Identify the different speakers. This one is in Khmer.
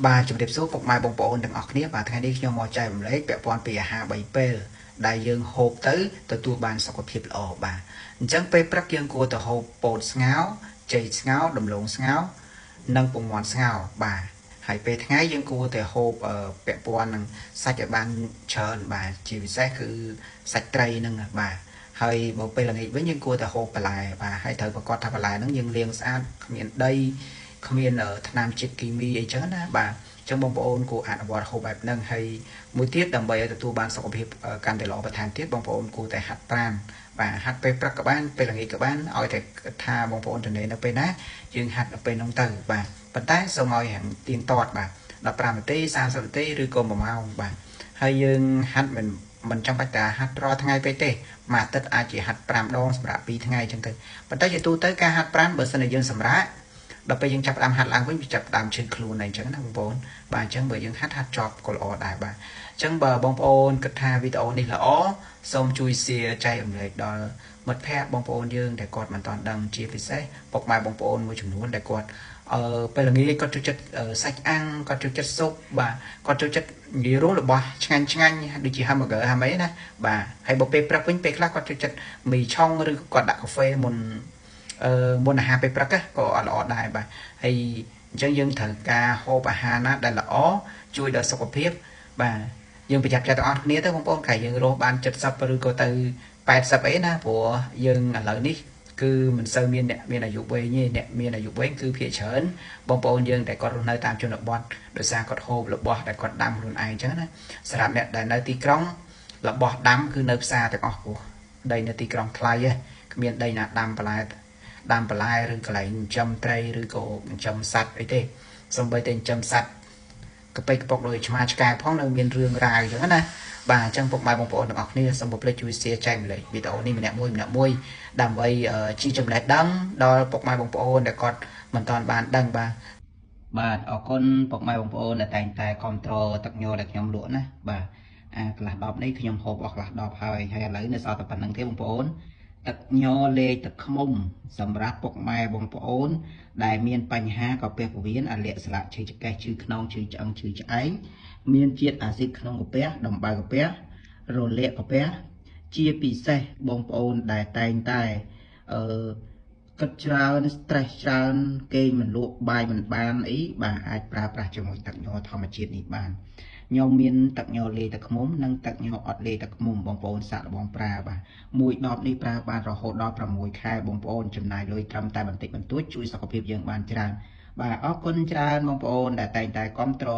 Speaker 1: បាទជំរាបសួរពុកម៉ែបងប្អូនទាំងអស់គ្នាបាទថ្ងៃនេះខ្ញុំមកចែករំលែកពាក់ព័ន្ធពីអាហារ3ពេលដែលយើងហូបទៅទទួលបានសុខភាពល្អបាទអញ្ចឹងពេលព្រឹកយើងគួរតែហូបពោតស្ងោរចេកស្ងោរដំឡូងស្ងោរនិងពងមាន់ស្ងោរបាទហើយពេលថ្ងៃយើងគួរតែហូបពាក់ព័ន្ធនឹងសាច់ឲ្យបានច្រើនបាទជាពិសេសគឺសាច់ត្រីហ្នឹងបាទហើយបើពេលល្ងាចវិញយើងគួរតែហូបបន្លែបាទហើយត្រូវប្រកាសថាបន្លែហ្នឹងយើងលាងស្អាតគ្មានដីគ្មានថ្នាំជាតិគីមីអីចឹងណាបាទចឹងបងប្អូនគួរអនុវត្តហូបបែបហ្នឹងហើយមួយទៀតដើម្បីឲ្យទទួលបានសុខភាពកាន់តែល្អបន្ថែមទៀតបងប្អូនគួរតែហាត់ប្រាណបាទហាត់ពេលព្រឹកក៏បានពេលល្ងាចក៏បានឲ្យតែថាបងប្អូនទៅនៅពេលណាយើងហាត់នៅពេលហ្នឹងទៅបាទប៉ុន្តែសូមឲ្យហាងទៀងទាត់បាទ15នាទី30នាទីឬក៏1ម៉ោងបាទហើយយើងហាត់មិនចាំបាច់តែហាត់រាល់ថ្ងៃពេកទេមួយអាទិត្យអាចជាហាត់5ដងសម្រាប់2ថ្ងៃចឹងទៅប៉ុន្តែជាទូទៅការហាត់ប្រាណបើសិនជាយើងសម្រាកដល់ពេលយើងចាប់ផ្ដើមហាត់ឡើងវិញវាចាប់ផ្ដើមឈឺខ្លួនអីចឹងណាបងប្អូនបាទអញ្ចឹងបើយើងហាត់ចប់ក៏ល្អដែរបាទអញ្ចឹងបើបងប្អូនគិតថាវីដេអូនេះល្អសូមជួយ share ចែករំលែកដល់មិត្តភ័ក្តិបងប្អូនយើងដែលគាត់មិនទាន់ដឹងជាពិសេសពុកម៉ែបងប្អូនមួយចំនួនដែលគាត់ពេលល្ងាចគាត់ចូលចិត្តសាច់អាំងគាត់ចូលចិត្តស៊ុបបាទគាត់ចូលចិត្តនិយាយរួមរបស់ឆ្ងាញ់ដូចជា hamburger ហាមអីណាបាទហើយបើពេលព្រឹកវិញពេលខ្លះគាត់ចូលចិត្តមីឆុងឬគាត់ដាក់កាហ្វេមុនមុនអាហារពេលព្រឹកក៏អត់ល្អដែរបាទហើយអញ្ចឹងយើងត្រូវការហូបអាហារណាដែលល្អជួយដល់សុខភាពបាទយើងប្រយ័ត្នចិត្តទាំងអស់គ្នាទៅបងប្អូនក្រែងយើងរស់បាន70ឬក៏ទៅ80អីណាព្រោះយើងឥឡូវនេះគឺមិនសូវមានអ្នកមានអាយុវែងទេអ្នកមានអាយុវែងគឺភាគច្រើនបងប្អូនយើងដែលគាត់រស់នៅតាមជនបទដោយសារគាត់ហូបរបស់ដែលគាត់ដាំខ្លួនឯងអញ្ចឹងណាសម្រាប់អ្នកដែលនៅទីក្រុងរបស់ដាំគឺនៅផ្សារទាំងអស់ព្រោះដីនៅទីក្រុងថ្លៃឯងគ្មានដីណាដាំបន្លែឬកន្លែងចិញ្ចឹមត្រីឬក៏ចិញ្ចឹមសត្វអីទេសូម្បីតែចិញ្ចឹមសត្វកប៉ិកកប៉ុកដោយឆ្មាឆ្កែផងនៅមានរឿងរ៉ាវអញ្ចឹងណាបាទអញ្ចឹងពុកម៉ែបងប្អូនទាំងអស់គ្នាសូមកុំភ្លេចជួយ share ចែកម្លែកវីដេអូនេះម្នាក់មួយដើម្បីជាចំណេះដឹងដល់ពុកម៉ែបងប្អូនដែលគាត់មិនទាន់បានដឹងបាទអរគុណពុកម៉ែបងប្អូនដែលតែងតែគ្រប់គ្រងទឹកញ័រដែលខ្ញុំលក់ណាបាទកន្លះដបនេះខ្ញុំហូបអស់កន្លះដបហើយឥឡូវនៅសល់តែប៉ុណ្្នឹងទេបងប្អូនទឹកញ័រលេខទឹកឃ្មុំសម្រាប់ពុកម៉ែបងប្អូនដែលមានបញ្ហាកាពះពោះវៀនអាល័កស្លាកឈឺចង្កេះឈឺខ្នងឈឺឆ្អឹងឈឺឆ្អែងមានជាតិអាស៊ីតក្នុងកាពះដំបៅកាពះរលាកកាពះជាពិសេសបងប្អូនដែលតែងតែគិតច្រើន stress ច្រើនគេងមិនលក់បាយមិនបានអីបាទអាចប្រើប្រាស់ជាមួយទឹកញ័រធម្មជាតិនេះបានខ្ញុំមានទឹកញ័រលេទឹកឃ្មុំនិងទឹកញ័រអត់លេទឹកឃ្មុំបងប្អូនសាកល្បងប្រើបាទមួយដបនេះប្រើបានរហូតដល់6ខែបងប្អូនចំណាយលុយត្រឹមតែបន្តិចបន្តួចជួយសុខភាពយើងបានច្រើនបាទអរគុណច្រើនបងប្អូនដែលតែងតែគាំទ្រ